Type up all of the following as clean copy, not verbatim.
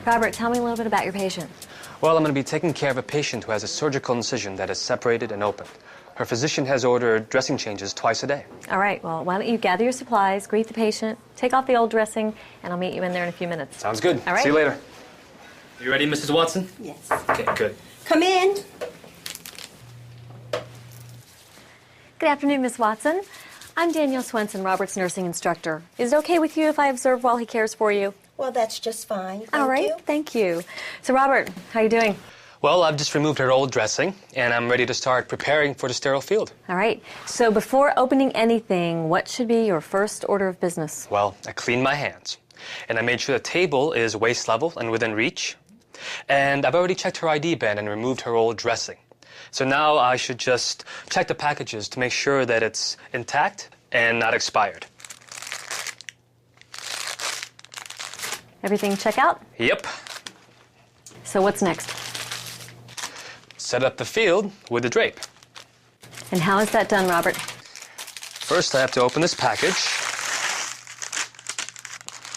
Robert, tell me a little bit about your patient. Well, I'm going to be taking care of a patient who has a surgical incision that is separated and opened. Her physician has ordered dressing changes twice a day. All right, well, why don't you gather your supplies, greet the patient, take off the old dressing, and I'll meet you in there in a few minutes. Sounds good. All right. See you later. You ready, Mrs. Watson? Yes. Okay, good. Come in. Good afternoon, Miss Watson. I'm Danielle Swenson, Robert's nursing instructor. Is it okay with you if I observe while he cares for you? Well, that's just fine. All right, thank you. So, Robert, how are you doing? Well, I've just removed her old dressing, and I'm ready to start preparing for the sterile field. All right. So before opening anything, what should be your first order of business? Well, I cleaned my hands, and I made sure the table is waist level and within reach. And I've already checked her ID band and removed her old dressing. So now I should just check the packages to make sure that it's intact and not expired. Everything check out? Yep. So what's next? Set up the field with the drape. And how is that done, Robert? First, I have to open this package.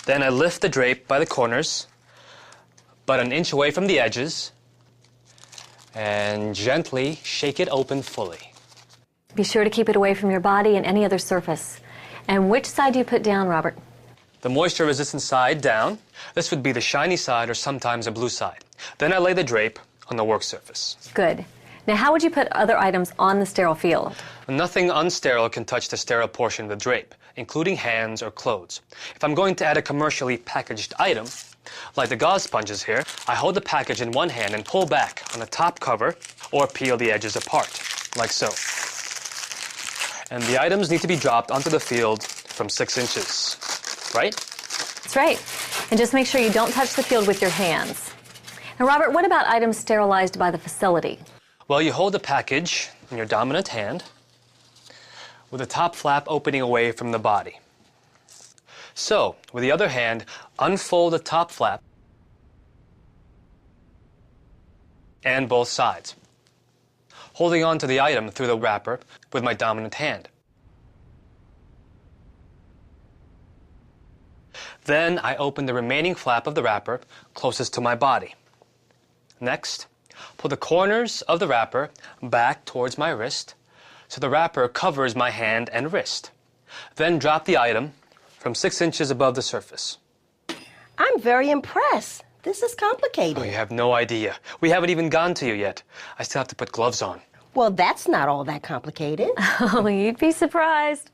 Then I lift the drape by the corners, but an inch away from the edges, and gently shake it open fully. Be sure to keep it away from your body and any other surface. And which side do you put down, Robert? The moisture-resistant side down. This would be the shiny side or sometimes a blue side. Then I lay the drape on the work surface. Good. Now, how would you put other items on the sterile field? Nothing unsterile can touch the sterile portion of the drape, including hands or clothes. If I'm going to add a commercially packaged item, like the gauze sponges here, I hold the package in one hand and pull back on the top cover or peel the edges apart, like so. And the items need to be dropped onto the field from 6 inches, right? That's right. And just make sure you don't touch the field with your hands. Now, Robert, what about items sterilized by the facility? Well, you hold the package in your dominant hand with the top flap opening away from the body. So, with the other hand, unfold the top flap and both sides, holding on to the item through the wrapper with my dominant hand. Then I open the remaining flap of the wrapper closest to my body. Next, pull the corners of the wrapper back towards my wrist so the wrapper covers my hand and wrist. Then drop the item from 6 inches above the surface. I'm very impressed. This is complicated. Oh, you have no idea. We haven't even gone to you yet. I still have to put gloves on. Well, that's not all that complicated. Oh, you'd be surprised.